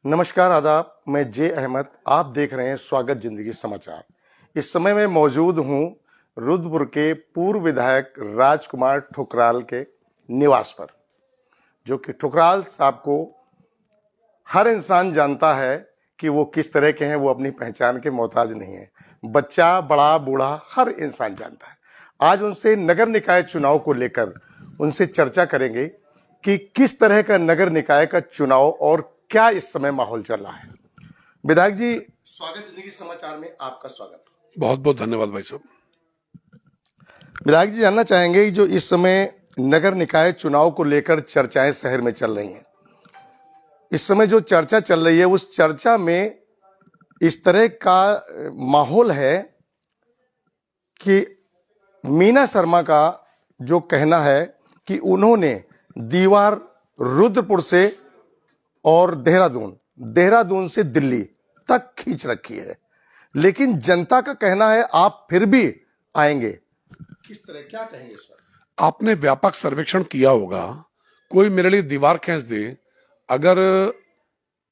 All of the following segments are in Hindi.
नमस्कार आदाब। मैं जे अहमद, आप देख रहे हैं स्वागत जिंदगी समाचार। इस समय मैं मौजूद हूं रुद्रपुर के पूर्व विधायक राजकुमार ठुकराल के निवास पर, जो कि ठुकराल साहब को हर इंसान जानता है कि वो किस तरह के हैं। वो अपनी पहचान के मोहताज नहीं है। बच्चा, बड़ा, बूढ़ा, हर इंसान जानता है। आज उनसे नगर निकाय चुनाव को लेकर उनसे चर्चा करेंगे कि किस तरह का नगर निकाय का चुनाव और क्या इस समय माहौल चल रहा है। विधायक जी, स्वागत जिंदगी समाचार में आपका स्वागत है। बहुत बहुत धन्यवाद भाई साहब। विधायक जी, जानना चाहेंगे कि जो इस समय नगर निकाय चुनाव को लेकर चर्चाएं शहर में चल रही हैं, इस समय जो चर्चा चल रही है उस चर्चा में इस तरह का माहौल है कि मीना शर्मा का जो कहना है कि उन्होंने दीवार रुद्रपुर से और देहरादून से दिल्ली तक खींच रखी है, लेकिन जनता का कहना है आप फिर भी आएंगे। किस तरह, क्या कहेंगे इस पर? आपने व्यापक सर्वेक्षण किया होगा। कोई मेरे लिए दीवार खींच दे, अगर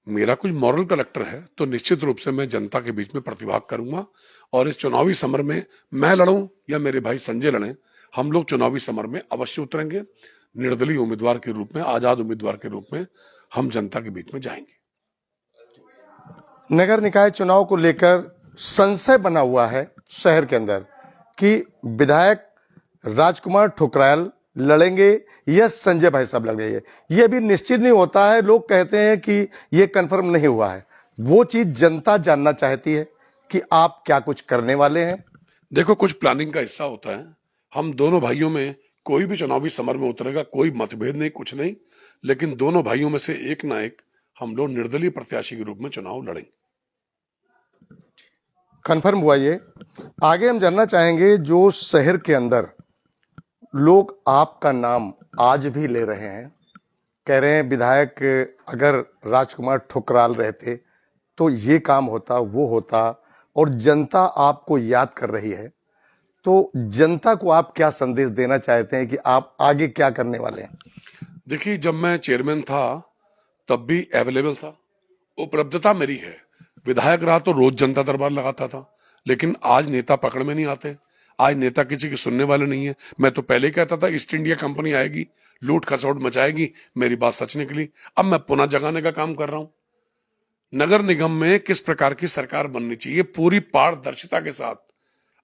मेरा कुछ मॉरल करेक्टर है तो निश्चित रूप से मैं जनता के बीच में प्रतिभाग करूंगा। और इस चुनावी समर में मैं लड़ूं या मेरे भाई संजय लड़ें, हम लोग चुनावी समर में अवश्य उतरेंगे। निर्दलीय उम्मीदवार के रूप में, आजाद उम्मीदवार के रूप में हम जनता के बीच में जाएंगे। नगर निकाय चुनाव को लेकर संशय बना हुआ है शहर के अंदर कि विधायक राजकुमार ठुकराल लड़ेंगे या संजय भाई साहब लड़ेंगे। ये अभी निश्चित नहीं होता है। लोग कहते हैं कि ये कंफर्म नहीं हुआ है। वो चीज जनता जानना चाहती है कि आप क्या कुछ करने वाले हैं। देखो, कुछ प्लानिंग का हिस्सा होता है। हम दोनों भाइयों में कोई भी चुनावी समर में उतरेगा, कोई मतभेद नहीं, कुछ नहीं, लेकिन दोनों भाइयों में से एक ना एक हम लोग निर्दलीय प्रत्याशी के रूप में चुनाव लड़ेंगे। कंफर्म हुआ ये। आगे हम जानना चाहेंगे, जो शहर के अंदर लोग आपका नाम आज भी ले रहे हैं, कह रहे हैं विधायक अगर राजकुमार ठुकराल रहते तो ये काम होता, वो होता, और जनता आपको याद कर रही है, तो जनता को आप क्या संदेश देना चाहते हैं कि आप आगे क्या करने वाले हैं? देखिए, जब मैं चेयरमैन था तब भी अवेलेबल था, उपलब्धता मेरी है। विधायक रहा तो रोज जनता दरबार लगाता था, लेकिन आज नेता पकड़ में नहीं आते। आज नेता किसी की सुनने वाले नहीं है। मैं तो पहले ही कहता था ईस्ट इंडिया कंपनी आएगी, लूट खसोट मचाएगी, मेरी बात सच निकली। अब मैं पुनः जगाने का काम कर रहा हूं। नगर निगम में किस प्रकार की सरकार बननी चाहिए, पूरी पारदर्शिता के साथ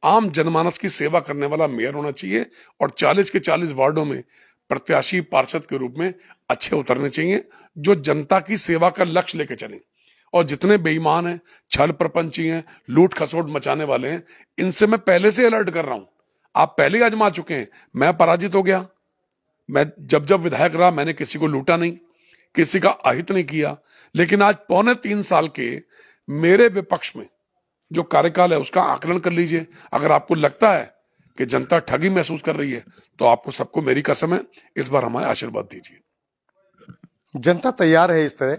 आम जनमानस की सेवा करने वाला मेयर होना चाहिए, और 40 के 40 वार्डों में प्रत्याशी पार्षद के रूप में अच्छे उतरने चाहिए, जो जनता की सेवा का लक्ष्य लेके चले। और जितने बेईमान हैं, छल प्रपंची हैं, लूट खसोट मचाने वाले हैं, इनसे मैं पहले से अलर्ट कर रहा हूं। आप पहले ही आजमा चुके हैं। मैं पराजित हो गया। मैं जब जब विधायक रहा मैंने किसी को लूटा नहीं, किसी का अहित नहीं किया। लेकिन आज 3.25 साल के मेरे विपक्ष में जो कार्यकाल है उसका आकलन कर लीजिए। अगर आपको लगता है कि जनता ठगी महसूस कर रही है तो आपको सबको मेरी कसम है, इस बार हमारे आशीर्वाद दीजिए। जनता तैयार है इस तरह,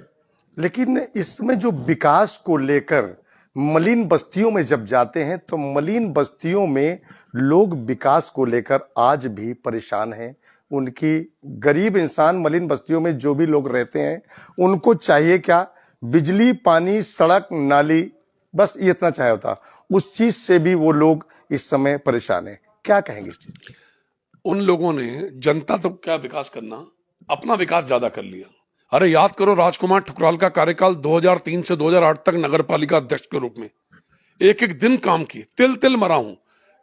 लेकिन इसमें जो विकास को लेकर मलिन बस्तियों में जब जाते हैं तो मलिन बस्तियों में लोग विकास को लेकर आज भी परेशान हैं। उनकी, गरीब इंसान मलिन बस्तियों में जो भी लोग रहते हैं उनको चाहिए क्या? बिजली, पानी, सड़क, नाली, बस ये इतना चाहिए होता। उस चीज से भी वो लोग इस समय परेशान हैं। क्या कहेंगे इस चीज? उन लोगों ने जनता तो क्या विकास करना, अपना विकास ज्यादा कर लिया। अरे याद करो, राजकुमार ठुकराल का कार्यकाल 2003 से 2008 तक नगर पालिका अध्यक्ष के रूप में एक एक दिन काम किए, तिल तिल मरा हूं।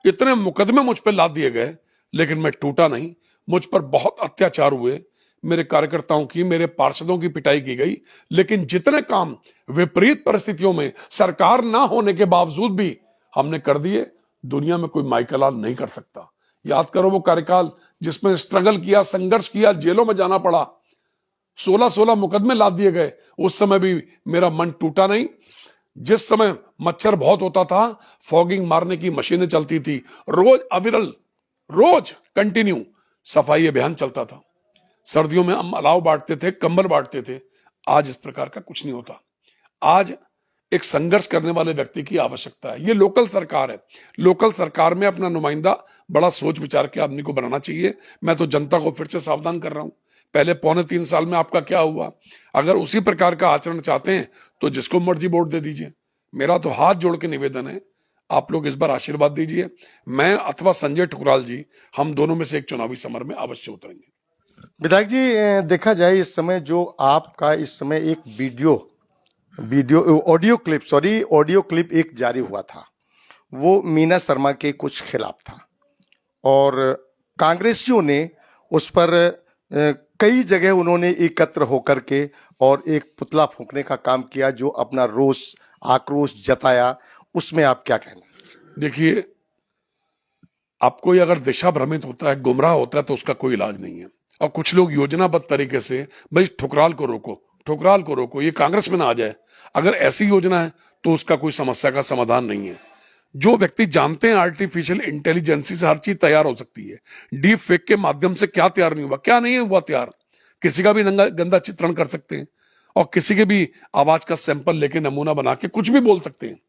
इतने मुकदमे मुझ पर लाद दिए गए, लेकिन मैं टूटा नहीं। मुझ पर बहुत अत्याचार हुए, मेरे कार्यकर्ताओं की, मेरे पार्षदों की पिटाई की गई, लेकिन जितने काम विपरीत परिस्थितियों में सरकार ना होने के बावजूद भी हमने कर दिए, दुनिया में कोई माइकलाल नहीं कर सकता। याद करो वो कार्यकाल जिसमें स्ट्रगल किया, संघर्ष किया, जेलों में जाना पड़ा, 16-16 मुकदमे लाद दिए गए, उस समय भी मेरा मन टूटा नहीं। जिस समय मच्छर बहुत होता था, फॉगिंग मारने की मशीनें चलती थी, रोज अविरल, रोज कंटिन्यू सफाई अभियान चलता था। सर्दियों में हम अलाव बांटते थे, कंबल बांटते थे। आज इस प्रकार का कुछ नहीं होता। आज एक संघर्ष करने वाले व्यक्ति की आवश्यकता है। ये लोकल सरकार है। लोकल सरकार में अपना नुमाइंदा बड़ा सोच विचार के आदमी को बनाना चाहिए। मैं तो जनता को फिर से सावधान कर रहा हूं, पहले 3.25 साल में आपका क्या हुआ? अगर उसी प्रकार का आचरण चाहते हैं तो जिसको मर्जी वोट दे दीजिए। मेरा तो हाथ जोड़ के निवेदन है, आप लोग इस बार आशीर्वाद दीजिए। मैं अथवा संजय ठुकराल जी, हम दोनों में से एक चुनावी समर में अवश्य उतरेंगे। विधायक जी, देखा जाए इस समय जो आपका इस समय एक ऑडियो क्लिप एक जारी हुआ था, वो मीना शर्मा के कुछ खिलाफ था और कांग्रेसियों ने उस पर कई जगह उन्होंने एकत्र होकर के और एक पुतला फूंकने का काम किया, जो अपना रोष आक्रोश जताया। उसमें आप क्या कहना? देखिए, आपको अगर दिशा भ्रमित होता है, गुमराह होता है, तो उसका कोई इलाज नहीं है। और कुछ लोग योजनाबद्ध तरीके से भाई ठुकराल को रोको, ठुकराल को रोको, ये कांग्रेस में ना आ जाए, अगर ऐसी योजना है तो उसका कोई समस्या का समाधान नहीं है। जो व्यक्ति जानते हैं आर्टिफिशियल इंटेलिजेंसी से हर चीज तैयार हो सकती है, डीप फेक के माध्यम से क्या तैयार नहीं हुआ, क्या नहीं हुआ तैयार, किसी का भी गंदा चित्रण कर सकते हैं और किसी के भी आवाज का सैंपल लेके नमूना बना के कुछ भी बोल सकते हैं।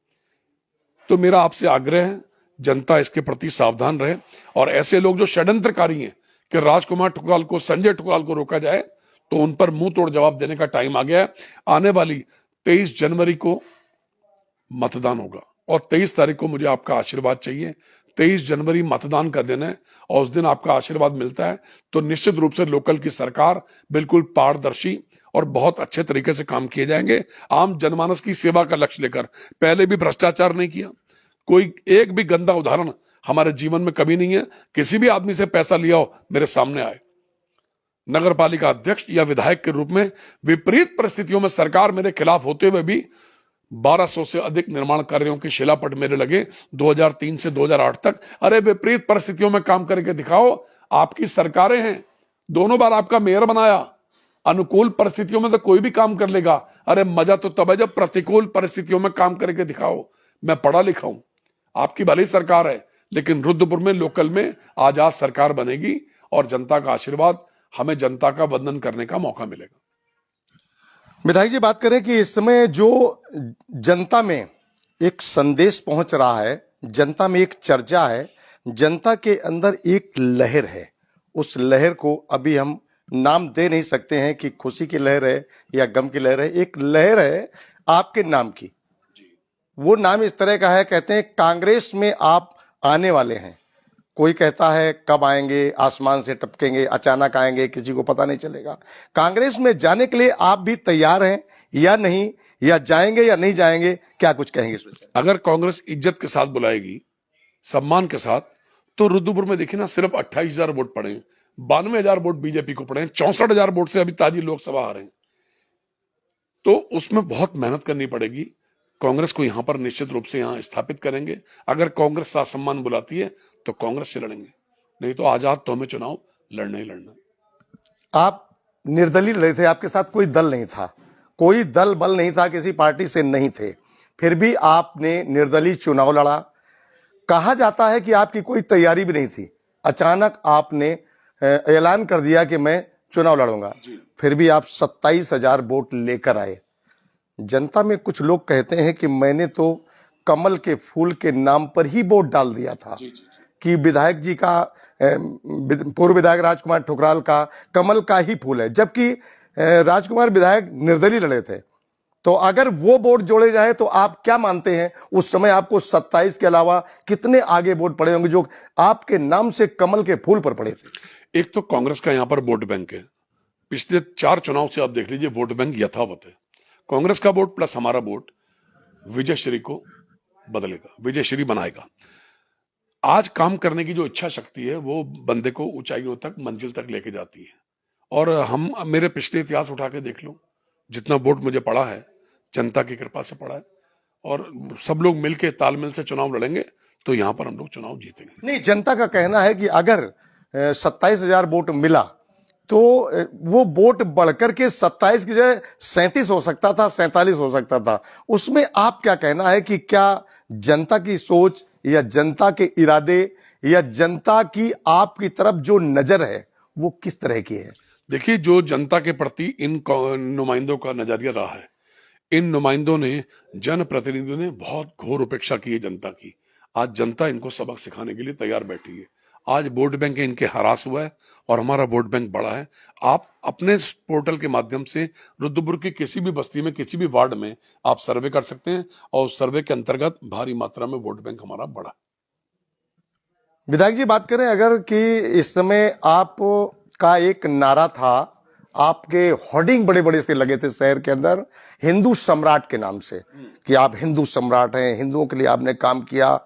तो मेरा आपसे आग्रह है, जनता इसके प्रति सावधान रहे और ऐसे लोग जो षड्यंत्रकारी हैं कि राजकुमार ठुकराल को, संजय ठुकराल को रोका जाए, तो उन पर मुंह तोड़ जवाब देने का टाइम आ गया है। आने वाली 23 जनवरी को मतदान होगा और 23 तारीख को मुझे आपका आशीर्वाद चाहिए। 23 जनवरी मतदान का दिन है और उस दिन आपका आशीर्वाद मिलता है तो निश्चित रूप से लोकल की सरकार बिल्कुल पारदर्शी और बहुत अच्छे तरीके से काम किए जाएंगे, आम जनमानस की सेवा का लक्ष्य लेकर। पहले भी भ्रष्टाचार नहीं किया, कोई एक भी गंदा उदाहरण हमारे जीवन में कभी नहीं है। किसी भी आदमी से पैसा लिया हो, मेरे सामने आए। नगर पालिका अध्यक्ष या विधायक के रूप में विपरीत परिस्थितियों में सरकार मेरे खिलाफ होते हुए भी 1200 से अधिक निर्माण कार्यों के शिलापट मेरे लगे 2003 से 2008 तक। अरे विपरीत परिस्थितियों में काम करके दिखाओ, आपकी सरकारें हैं, दोनों बार आपका मेयर बनाया। अनुकूल परिस्थितियों में तो कोई भी काम कर लेगा, अरे मजा तो तब है जब प्रतिकूल परिस्थितियों में काम करके दिखाओ। मैं पढ़ा लिखा हूं, आपकी भली सरकार है, लेकिन रुद्रपुर में लोकल में आजाद सरकार बनेगी और जनता का आशीर्वाद, हमें जनता का वंदन करने का मौका मिलेगा। विधायक जी, बात करें कि इस समय जो जनता में एक संदेश पहुंच रहा है, जनता में एक चर्चा है, जनता के अंदर एक लहर है, उस लहर को अभी हम नाम दे नहीं सकते हैं कि खुशी की लहर है या गम की लहर है। एक लहर है आपके नाम की, वो नाम इस तरह का है, कहते हैं कांग्रेस में आप आने वाले हैं। कोई कहता है कब आएंगे, आसमान से टपकेंगे, अचानक आएंगे, किसी को पता नहीं चलेगा। कांग्रेस में जाने के लिए आप भी तैयार हैं या नहीं, या जाएंगे या नहीं जाएंगे, क्या कुछ कहेंगे इसमें? अगर कांग्रेस इज्जत के साथ बुलाएगी, सम्मान के साथ, तो रुद्रपुर में देखिए ना, सिर्फ 28,000 वोट पड़े, 92,000 वोट बीजेपी को पड़े, 64,000 वोट से अभी ताजी लोकसभा आ रहे हैं। तो उसमें बहुत मेहनत करनी पड़ेगी। कांग्रेस को यहां पर निश्चित रूप से यहां स्थापित करेंगे। अगर कांग्रेस साथ सम्मान बुलाती है तो कांग्रेस से लड़ेंगे, नहीं तो आजाद तो हमें चुनाव लड़ना ही लड़ना। आप निर्दलीय लड़े थे, आपके साथ कोई दल नहीं था, कोई दल बल नहीं था, किसी पार्टी से नहीं थे, फिर भी आपने निर्दलीय चुनाव लड़ा। कहा जाता है कि आपकी कोई तैयारी भी नहीं थी, अचानक आपने ऐलान कर दिया कि मैं चुनाव लड़ूंगा, फिर भी आप 27,000 वोट लेकर आए। जनता में कुछ लोग कहते हैं कि मैंने तो कमल के फूल के नाम पर ही वोट डाल दिया था, कि विधायक जी का, पूर्व विधायक राजकुमार ठुकराल का कमल का ही फूल है, जबकि राजकुमार विधायक निर्दलीय लड़े थे। तो अगर वो वोट जोड़े जाए तो आप क्या मानते हैं, उस समय आपको 27 के अलावा कितने आगे वोट पड़े होंगे जो आपके नाम से कमल के फूल पर पड़े थे? एक तो कांग्रेस का यहां पर वोट बैंक है, पिछले 4 चुनाव से आप देख लीजिए, वोट बैंक यथावत है। कांग्रेस का वोट प्लस हमारा वोट विजय श्री को बदलेगा, विजय श्री बनाएगा। आज काम करने की जो इच्छा शक्ति है वो बंदे को ऊंचाइयों तक, मंजिल तक लेके जाती है। और हम, मेरे पिछले इतिहास उठा के देख लो, जितना वोट मुझे पड़ा है जनता की कृपा से पड़ा है, और सब लोग मिलके तालमेल से चुनाव लड़ेंगे तो यहां पर हम लोग चुनाव जीतेंगे। नहीं, जनता का कहना है कि अगर 27,000 वोट मिला तो वो वोट बढ़कर के 27 की जगह 37 हो सकता था, 47 हो सकता था। उसमें आप क्या कहना है कि क्या जनता की सोच या जनता के इरादे या जनता की आपकी तरफ जो नजर है वो किस तरह की है? देखिए, जो जनता के प्रति इन नुमाइंदों का नजरिया रहा है, इन नुमाइंदों ने, जनप्रतिनिधियों ने बहुत घोर उपेक्षा की है जनता की। आज जनता इनको सबक सिखाने के लिए तैयार बैठी है। आज वोट बैंक इनके हरास हुआ है और हमारा वोट बैंक बड़ा है। आप अपने पोर्टल के माध्यम से रुद्रपुर की किसी भी बस्ती में, किसी भी वार्ड में आप सर्वे कर सकते हैं और उस सर्वे के अंतर्गत भारी मात्रा में वोट बैंक हमारा बढ़ा है। विधायक जी, बात करें अगर कि इस समय आप का एक नारा था, आपके होर्डिंग बड़े बड़े से लगे थे शहर के अंदर हिंदू सम्राट के नाम से, कि आप हिंदू सम्राट हैं, हिंदुओं के लिए आपने काम किया,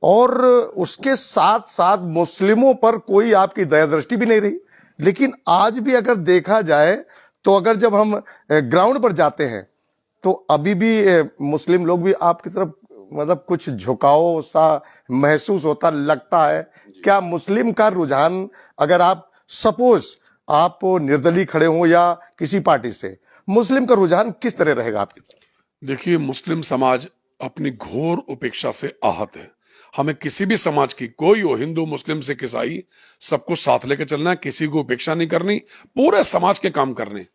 और उसके साथ साथ मुस्लिमों पर कोई आपकी दया दृष्टि भी नहीं रही। लेकिन आज भी अगर देखा जाए तो अगर जब हम ग्राउंड पर जाते हैं तो अभी भी मुस्लिम लोग भी आपकी तरफ मतलब कुछ झुकाव सा महसूस होता लगता है। क्या मुस्लिम का रुझान, अगर आप सपोज आप निर्दलीय खड़े हो या किसी पार्टी से, मुस्लिम का रुझान किस तरह रहेगा आपकी तरफ? देखिए, मुस्लिम समाज अपनी घोर उपेक्षा से आहत है। हमें किसी भी समाज की, कोई हो, हिंदू मुस्लिम सिख ईसाई, सबको साथ लेकर चलना है, किसी को उपेक्षा नहीं करनी, पूरे समाज के काम करने,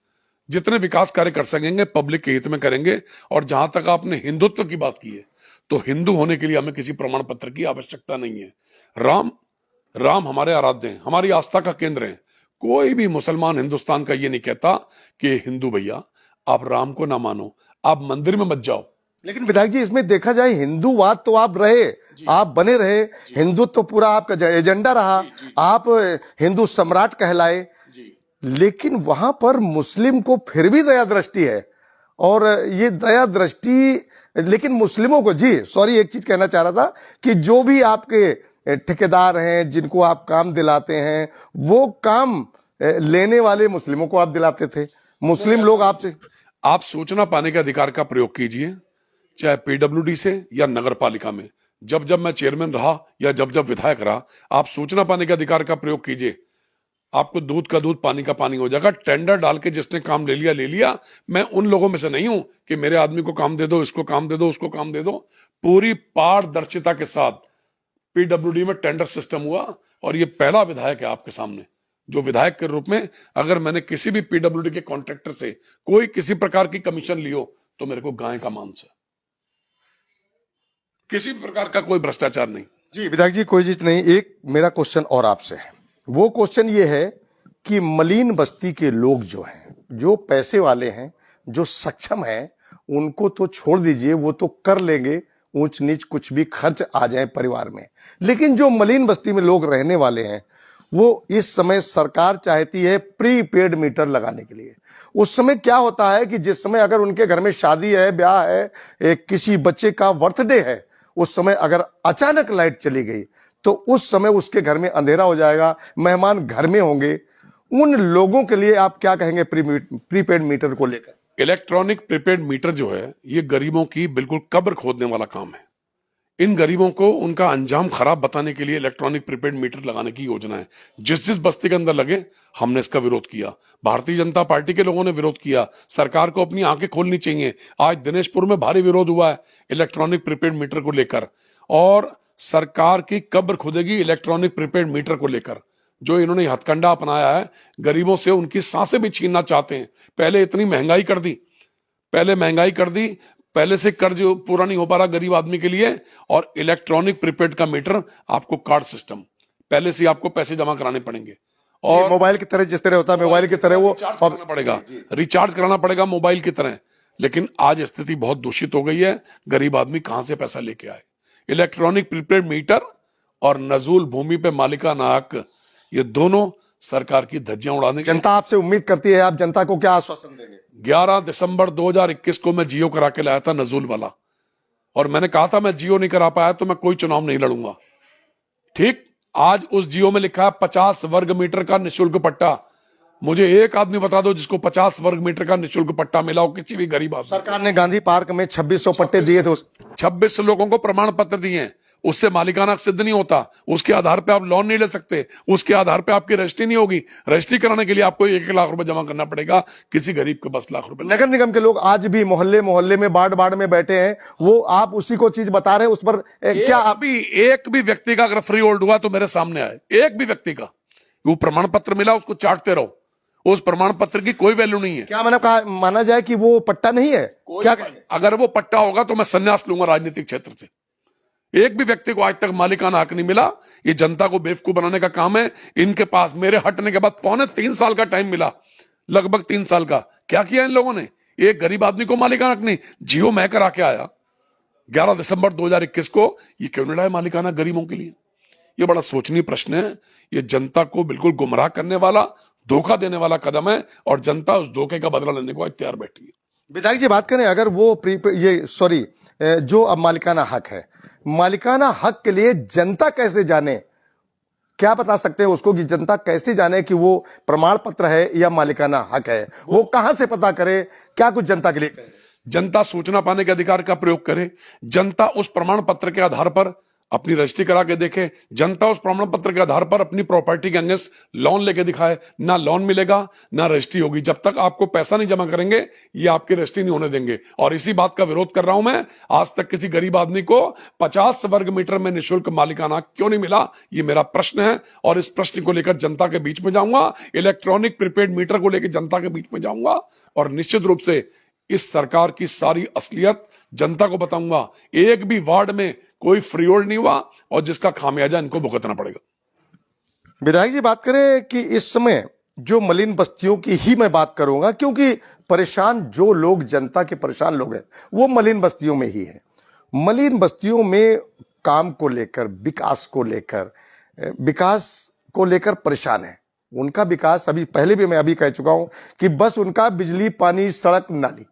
जितने विकास कार्य कर सकेंगे पब्लिक के हित में करेंगे। और जहां तक आपने हिंदुत्व की बात की है, तो हिंदू होने के लिए हमें किसी प्रमाण पत्र की आवश्यकता नहीं है। राम हमारे आराध्य हैं, हमारी आस्था का केंद्र है। कोई भी मुसलमान हिंदुस्तान का ये नहीं कहता कि हिंदू भैया आप राम को ना मानो, आप मंदिर में मत जाओ। लेकिन विधायक जी, इसमें देखा जाए हिंदूवाद तो आप रहे, आप बने रहे, हिंदुत्व तो पूरा आपका एजेंडा रहा, आप हिंदू सम्राट कहलाए, लेकिन वहां पर मुस्लिम को फिर भी दया दृष्टि है। और ये दया दृष्टि, लेकिन मुस्लिमों को, जी सॉरी, एक चीज कहना चाह रहा था कि जो भी आपके ठेकेदार हैं, जिनको आप काम दिलाते हैं, वो काम लेने वाले मुस्लिमों को आप दिलाते थे। मुस्लिम लोग आपसे, आप सूचना पाने के अधिकार का प्रयोग कीजिए, चाहे पीडब्ल्यूडी से या नगर पालिका में। जब जब मैं चेयरमैन रहा या जब जब विधायक रहा, आप सूचना पाने के अधिकार का प्रयोग कीजिए, आपको दूध का दूध पानी का पानी हो जाएगा। टेंडर डाल के जिसने काम ले लिया ले लिया। मैं उन लोगों में से नहीं हूं कि मेरे आदमी को काम दे दो, इसको काम दे दो, उसको काम दे दो। पूरी पारदर्शिता के साथ पीडब्ल्यूडी में टेंडर सिस्टम हुआ और ये पहला विधायक है आपके सामने जो विधायक के रूप में, अगर मैंने किसी भी पीडब्ल्यूडी के कॉन्ट्रैक्टर से कोई किसी प्रकार की कमीशन लियो तो मेरे को गाय का मांस है। किसी भी प्रकार का कोई भ्रष्टाचार नहीं। जी विधायक जी, कोई चीज नहीं। एक मेरा क्वेश्चन और आपसे है, वो क्वेश्चन ये है कि मलिन बस्ती के लोग जो हैं, जो पैसे वाले हैं, जो सक्षम हैं, उनको तो छोड़ दीजिए, वो तो कर लेंगे ऊंच नीच, कुछ भी खर्च आ जाए परिवार में। लेकिन जो मलिन बस्ती में लोग रहने वाले हैं, वो इस समय सरकार चाहती है प्रीपेड मीटर लगाने के लिए। उस समय क्या होता है कि जिस समय अगर उनके घर में शादी है, ब्याह है, किसी बच्चे का बर्थडे है, उस समय अगर अचानक लाइट चली गई तो उस समय उसके घर में अंधेरा हो जाएगा, मेहमान घर में होंगे। उन लोगों के लिए आप क्या कहेंगे प्रीपेड मीटर को लेकर? इलेक्ट्रॉनिक प्रीपेड मीटर जो है, ये गरीबों की बिल्कुल कब्र खोदने वाला काम है। इन गरीबों को उनका अंजाम खराब बताने के लिए इलेक्ट्रॉनिक प्रीपेड मीटर लगाने की योजना है। जिस जिस बस्ती के अंदर लगे, हमने इसका विरोध किया। भारतीय जनता पार्टी के लोगों ने विरोध किया। सरकार को अपनी आंखें खोलनी चाहिए। आज दिनेशपुर में भारी विरोध हुआ है इलेक्ट्रॉनिक प्रीपेड मीटर को लेकर, और सरकार की कब्र खुदेगी इलेक्ट्रॉनिक प्रीपेड मीटर को लेकर। जो इन्होंने हथकंडा अपनाया है, गरीबों से उनकी सांसें भी छीनना चाहते हैं। पहले इतनी महंगाई कर दी, पहले से कर्ज पूरा नहीं हो पा रहा गरीब आदमी के लिए, और इलेक्ट्रॉनिक प्रीपेड का मीटर, आपको कार्ड सिस्टम, पहले से आपको पैसे जमा कराने पड़ेंगे और मोबाइल की तरह, जिस तरह होता है मोबाइल की तरह, वो कराना पड़ेगा, रिचार्ज कराना पड़ेगा मोबाइल की तरह। लेकिन आज स्थिति बहुत दूषित हो गई है। गरीब आदमी कहां से पैसा लेके आए? इलेक्ट्रॉनिक प्रीपेड मीटर और नजूल भूमि पे मालिकाना हक, ये दोनों सरकार की धज्जियां उड़ाने। जनता आपसे उम्मीद करती है, आप जनता को क्या आश्वासन देंगे? 11 दिसंबर 2021 को मैं जियो करा के लाया था, नजूल वाला, और मैंने कहा था मैं जियो नहीं करा पाया तो मैं कोई चुनाव नहीं लड़ूंगा। ठीक, आज उस जियो में लिखा है 50 वर्ग मीटर का निःशुल्क पट्टा। मुझे एक आदमी बता दो जिसको 50 वर्ग मीटर का निःशुल्क पट्टा मिला हो, किसी भी गरीब आदमी। सरकार ने गांधी पार्क में 2600 पट्टे दिए थे। 26 लोगों को प्रमाण पत्र दिए। उससे मालिकाना सिद्ध नहीं होता, उसके आधार पे आप लोन नहीं ले सकते, उसके आधार पे आपकी रजिस्ट्री नहीं होगी। रजिस्ट्री कराने के लिए आपको 1 लाख रुपए जमा करना पड़ेगा, किसी गरीब के 10 लाख रुपए। नगर निगम के लोग आज भी मोहल्ले मोहल्ले में बाड़ में बैठे हैं, वो आप उसी को चीज बता रहे हैं, उस पर क्या अभी एक भी व्यक्ति का अगर फ्री होल्ड हुआ तो मेरे सामने आए, एक भी व्यक्ति का वो प्रमाण पत्र मिला, उसको चाटते रहो। उस प्रमाण पत्र की कोई वैल्यू नहीं है। क्या मैंने कहा, माना जाए कि वो पट्टा नहीं है क्या? अगर वो पट्टा होगा तो मैं संन्यास लूंगा राजनीतिक क्षेत्र से। एक भी व्यक्ति को आज तक मालिकाना हक नहीं मिला। ये जनता को बेवकूफ बनाने का काम है। इनके पास मेरे हटने के बाद 3.25 साल का टाइम मिला, लगभग 3 साल का। क्या किया इन लोगों ने? एक गरीब आदमी को मालिकाना हक नहीं। जियो मैं करा के आया 11 दिसंबर 2021 को, ये क्यों नहीं लाए मालिकाना गरीबों के लिए? ये बड़ा सोचनीय प्रश्न है। ये जनता को बिल्कुल गुमराह करने वाला, धोखा देने वाला कदम है, और जनता उस धोखे का बदला लेने को आज तैयार बैठी है। विधायक जी, बात करें अगर वो जो अब मालिकाना हक है, मालिकाना हक के लिए जनता कैसे जाने? क्या बता सकते हैं उसको कि जनता कैसे जाने कि वो प्रमाण पत्र है या मालिकाना हक है? वो कहां से पता करे? क्या कुछ जनता के लिए कहें? जनता सूचना पाने के अधिकार का प्रयोग करे। जनता उस प्रमाण पत्र के आधार पर अपनी रजिस्ट्री करा के देखे। जनता उस प्रमाण पत्र के आधार पर अपनी प्रॉपर्टी के अगेंस्ट लोन लेके दिखाए। ना लोन मिलेगा ना रजिस्ट्री होगी। जब तक आपको पैसा नहीं जमा करेंगे, ये आपकी रजिस्ट्री नहीं होने देंगे। और इसी बात का विरोध कर रहा हूं मैं। आज तक किसी गरीब आदमी को 50 वर्ग मीटर में निःशुल्क मालिकाना क्यों नहीं मिला, ये मेरा प्रश्न है। और इस प्रश्न को लेकर जनता के बीच में जाऊंगा। इलेक्ट्रॉनिक प्रीपेड मीटर को लेकर जनता के बीच में जाऊंगा, और निश्चित रूप से इस सरकार की सारी असलियत जनता को बताऊंगा। एक भी वार्ड में कोई फ्रीहोल्ड नहीं हुआ, और जिसका खामियाजा इनको भुगतना पड़ेगा। विधायक जी, बात करें कि इस समय जो मलिन बस्तियों की ही मैं बात करूंगा, क्योंकि परेशान जो लोग, जनता के परेशान लोग हैं, वो मलिन बस्तियों में ही है। मलिन बस्तियों में काम को लेकर, विकास को लेकर परेशान है। उनका विकास अभी पहले भी मैं अभी कह चुका हूं कि बस उनका बिजली, पानी, सड़क, नाली,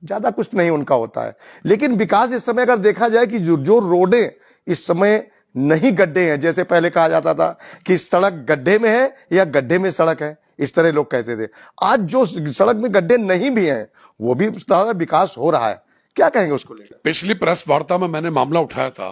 ज्यादा कुछ नहीं उनका होता है। लेकिन विकास इस समय अगर देखा जाए कि जो रोडें इस समय नहीं गड्ढे हैं, जैसे पहले कहा जाता था कि सड़क गड्ढे में है या गड्ढे में सड़क है, इस तरह लोग कहते थे। आज जो सड़क में गड्ढे नहीं भी हैं, वो भी ज्यादा विकास हो रहा है। क्या कहेंगे उसको लेकर? पिछली प्रेस वार्ता में मैंने मामला उठाया था।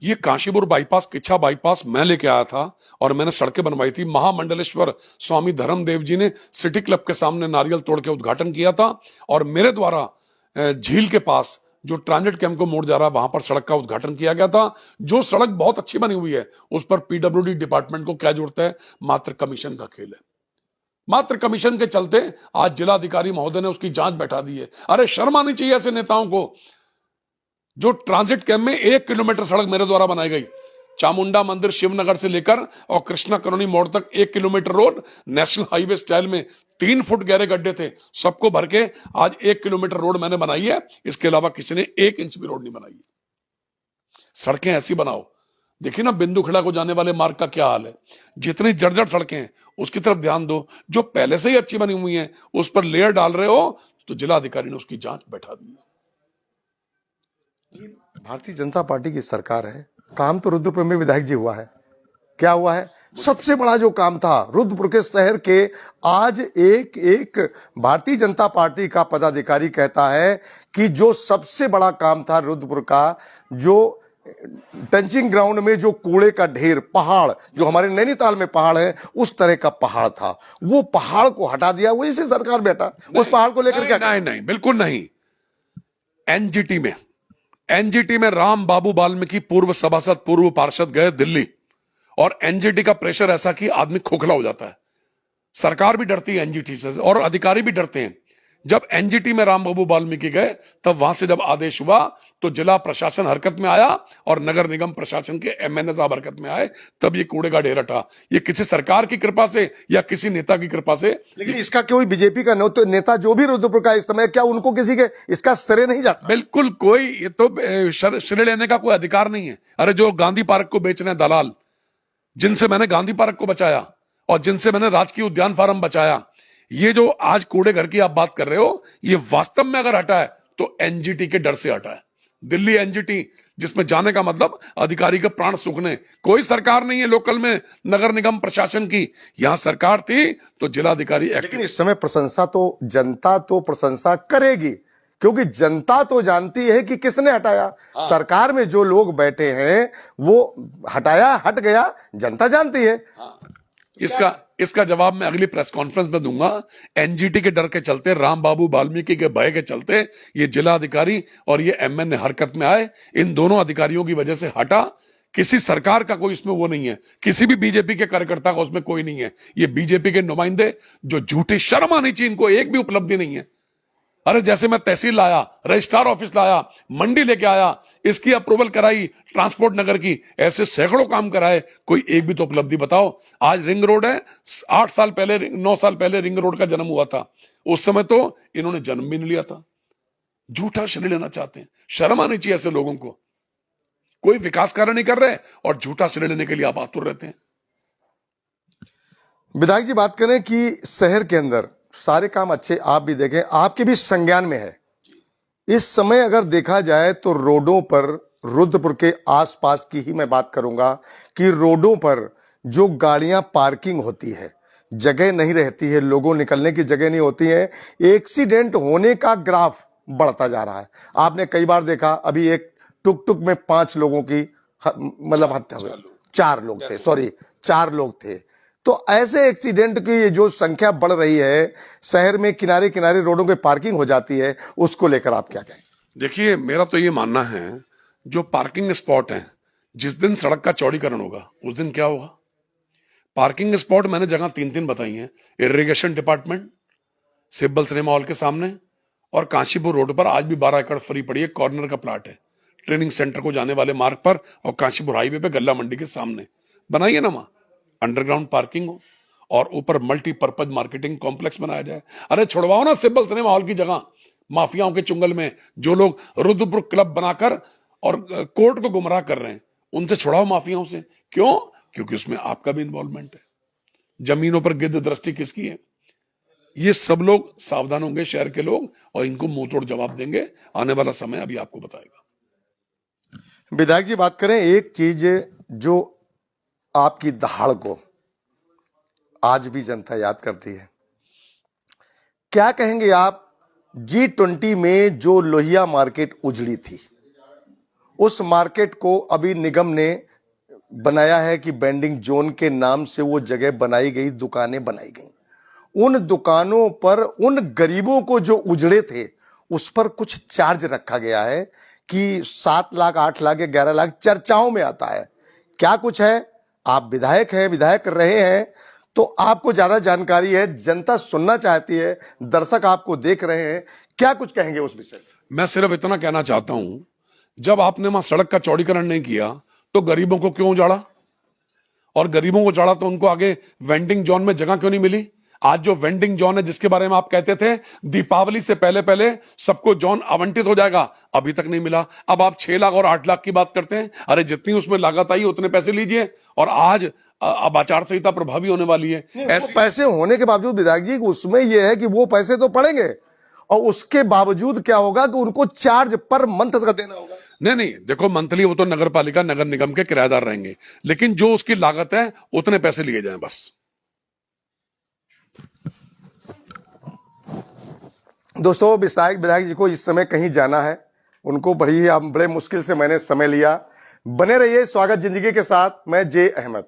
ये काशीपुर बाईपास, किच्छा बाईपास मैं लेके आया था, और मैंने सड़कें बनवाई थी। महामंडलेश्वर स्वामी धर्मदेव जी ने सिटी क्लब के सामने नारियल तोड़ के उद्घाटन किया था, और मेरे द्वारा झील के पास जो ट्रांजिट कैंप को मोड़ जा रहा है, वहां पर सड़क का उद्घाटन किया गया था। जो सड़क बहुत अच्छी बनी हुई है, उस पर पीडब्ल्यूडी डिपार्टमेंट को क्या जरूरत है? मात्र कमीशन का खेल है। मात्र कमीशन के चलते आज जिलाधिकारी महोदय ने उसकी जांच बैठा दी है। अरे शर्म आनी चाहिए ऐसे नेताओं को। जो ट्रांजिट कैंप में 1 किलोमीटर सड़क मेरे द्वारा बनाई गई, चामुंडा मंदिर शिवनगर से लेकर और कृष्णा कॉलोनी मोड़ तक 1 kilometre road, national highway style में 3 फुट गहरे गड्ढे थे, सबको भर के आज 1 किलोमीटर रोड मैंने बनाई है। इसके अलावा किसी ने 1 इंच भी रोड नहीं बनाई है। सड़कें ऐसी बनाओ। देखिए ना, बिंदु खड़ा को जाने वाले मार्ग का क्या हाल है। जितनी जर्जर सड़कें हैं उसकी तरफ ध्यान दो। जो पहले से ही अच्छी बनी हुई हैं उस पर लेयर डाल रहे हो, तो जिलाधिकारी ने उसकी जांच बैठा दी है। भारतीय जनता पार्टी की सरकार है। काम तो रुद्रपुर में विधायक जी हुआ है। क्या हुआ है? सबसे बड़ा जो काम था रुद्रपुर के शहर के, आज एक भारतीय जनता पार्टी का पदाधिकारी कहता है कि जो सबसे बड़ा काम था रुद्रपुर का, जो टंचिंग ग्राउंड में जो कूड़े का ढेर, पहाड़, जो हमारे नैनीताल में पहाड़ है, उस तरह का पहाड़ था, वो पहाड़ को हटा दिया। वही से सरकार बैठा उस पहाड़ को लेकर क्या? नहीं, बिल्कुल नहीं। एनजीटी में राम बाबू वाल्मीकि पूर्व सभासद, पूर्व पार्षद गए दिल्ली, और एनजीटी का प्रेशर ऐसा कि आदमी खोखला हो जाता है। सरकार भी डरती है एनजीटी से, और अधिकारी भी डरते हैं। जब एनजीटी में राम बाबू वाल्मीकि गए, तब वहां से जब आदेश हुआ तो जिला प्रशासन हरकत में आया, और नगर निगम प्रशासन के एमएनए साहब हरकत में आए, तब ये कूड़े का ढेर हटा। ये किसी सरकार की कृपा से या किसी नेता की कृपा से। लेकिन इसका कोई बीजेपी का नेता जो भी रुद्रपुर का इस समय, क्या उनको किसी के इसका श्रेय नहीं जाता? बिल्कुल कोई, ये तो श्रेय लेने का कोई अधिकार नहीं है। अरे जो गांधी पार्क को बेच रहे हैं दलाल, जिनसे मैंने गांधी पार्क को बचाया और जिनसे मैंने राजकीय उद्यान फार्म बचाया, ये जो आज कूड़े घर की आप बात कर रहे हो, ये वास्तव में अगर हटा है तो एनजीटी के डर से हटा है। दिल्ली एनजीटी, जिसमें जाने का मतलब अधिकारी के प्राण सूखने। कोई सरकार नहीं है लोकल में नगर निगम प्रशासन की। यहां सरकार थी तो जिलाधिकारी। लेकिन इस समय प्रशंसा तो जनता तो प्रशंसा करेगी, क्योंकि जनता तो जानती है कि किसने हटाया। सरकार में जो लोग बैठे हैं वो हटाया, हट गया, जनता जानती है। इसका जवाब मैं अगली प्रेस कॉन्फ्रेंस में दूंगा। एनजीटी के डर के चलते, राम बाबू वाल्मीकि के भय के चलते ये जिला अधिकारी और ये एमएनए हरकत में आए। इन दोनों अधिकारियों की वजह से हटा। किसी सरकार का कोई इसमें वो नहीं है, किसी भी बीजेपी के कार्यकर्ता का उसमें कोई नहीं है। ये बीजेपी के नुमाइंदे जो झूठे, शर्म आनी चाहिए इनको, एक भी उपलब्धि नहीं है। अरे जैसे मैं तहसील लाया, रजिस्ट्रार ऑफिस लाया, मंडी लेके आया, इसकी अप्रूवल कराई, ट्रांसपोर्ट नगर की, ऐसे सैकड़ों काम कराए, कोई एक भी तो उपलब्धि बताओ। आज रिंग रोड है, 8 साल पहले 9 साल पहले रिंग रोड का जन्म हुआ था, उस समय तो इन्होंने जन्म भी नहीं लिया था। झूठा श्रेय लेना चाहते हैं, शर्म आनी चाहिए ऐसे लोगों को। कोई विकास कार्य नहीं कर रहे और झूठा श्रेय लेने के लिए आप आतुर रहते हैं। विधायक जी, बात करें कि शहर के अंदर सारे काम अच्छे आप भी देखें, आपके भी संज्ञान में है। इस समय अगर देखा जाए तो रोडों पर, रुद्रपुर के आसपास की ही मैं बात करूंगा कि रोडों पर जो गाड़ियां पार्किंग होती है, जगह नहीं रहती है, लोगों निकलने की जगह नहीं होती है, एक्सीडेंट होने का ग्राफ बढ़ता जा रहा है। आपने कई बार देखा, अभी एक टुक टुक में 5 लोगों की मतलब हत्या हुई, 4 लोग थे, सॉरी 4 लोग थे। तो ऐसे एक्सीडेंट की जो संख्या बढ़ रही है, शहर में किनारे किनारे रोडों पे पार्किंग हो जाती है, उसको लेकर आप क्या कहें? देखिए, मेरा तो ये मानना है, जो पार्किंग स्पॉट है, जिस दिन सड़क का चौड़ीकरण होगा उस दिन क्या होगा? पार्किंग स्पॉट मैंने जगह 3 बताई हैं। Irrigation department, Sibal cinema hall के सामने, और काशीपुर रोड पर आज भी 12 एकड़ फ्री पड़ी है, कॉर्नर का प्लाट है, ट्रेनिंग सेंटर को जाने वाले मार्ग पर, और काशीपुर हाईवे पे गल्ला मंडी के सामने बनाइए ना, वहां अंडरग्राउंड पार्किंग हो और ऊपर मल्टीपर्पज मार्केटिंग कॉम्प्लेक्स बनाया जाए। अरे छुड़वाओ ना सिब्बल सिनेमा हॉल की जगह, माफियाओं के चुंगल में जो लोग रुद्रपुर क्लब बनाकर और कोर्ट को गुमराह कर रहे हैं, उनसे छुड़ाओ माफियाओं से। क्यों? क्योंकि उसमें आपका भी इन्वॉल्वमेंट है। जमीनों पर गिद्ध दृष्टि किसकी है? ये सब लोग सावधान होंगे, शहर के लोग, और इनको मुंह तोड़ जवाब देंगे। आने वाला समय अभी आपको बताएगा। विधायक जी, बात करें एक चीज जो आपकी दहाड़ को आज भी जनता याद करती है, क्या कहेंगे आप? G20 में जो लोहिया मार्केट उजड़ी थी, उस मार्केट को अभी निगम ने बनाया है कि बेंडिंग जोन के नाम से वो जगह बनाई गई, दुकानें बनाई गई। उन दुकानों पर उन गरीबों को जो उजड़े थे, उस पर कुछ चार्ज रखा गया है कि 7 लाख, 8 लाख या 11 लाख चर्चाओं में आता है। क्या कुछ है? आप विधायक हैं, विधायक रहे हैं, तो आपको ज्यादा जानकारी है, जनता सुनना चाहती है, दर्शक आपको देख रहे हैं, क्या कुछ कहेंगे उस विषय में? मैं सिर्फ इतना कहना चाहता हूं, जब आपने वहां सड़क का चौड़ीकरण नहीं किया तो गरीबों को क्यों उजाड़ा? और गरीबों को उजाड़ा तो उनको आगे वेंडिंग जोन में जगह क्यों नहीं मिली? आज जो वेंडिंग जोन है, जिसके बारे में आप कहते थे दीपावली से पहले पहले सबको जोन आवंटित हो जाएगा, अभी तक नहीं मिला। अब आप 6 लाख और 8 लाख की बात करते हैं। अरे जितनी उसमें लागत आई उतने पैसे लीजिए, और आज अब आचार संहिता प्रभावी होने वाली है। ऐसे पैसे होने के बावजूद विधायक जी, उसमें यह है कि वो पैसे तो पड़ेंगे, और उसके बावजूद क्या होगा कि उनको चार्ज पर मंथ का देना होगा। नहीं, देखो, मंथली वो तो नगर पालिका, नगर निगम के किराएदार रहेंगे, लेकिन जो उसकी लागत है उतने पैसे लिए जाएं बस। दोस्तों, विधायक जी को इस समय कहीं जाना है, उनको बड़ी मुश्किल से मैंने समय लिया। बने रहिए स्वागत जिंदगी के साथ। मैं जे अहमद।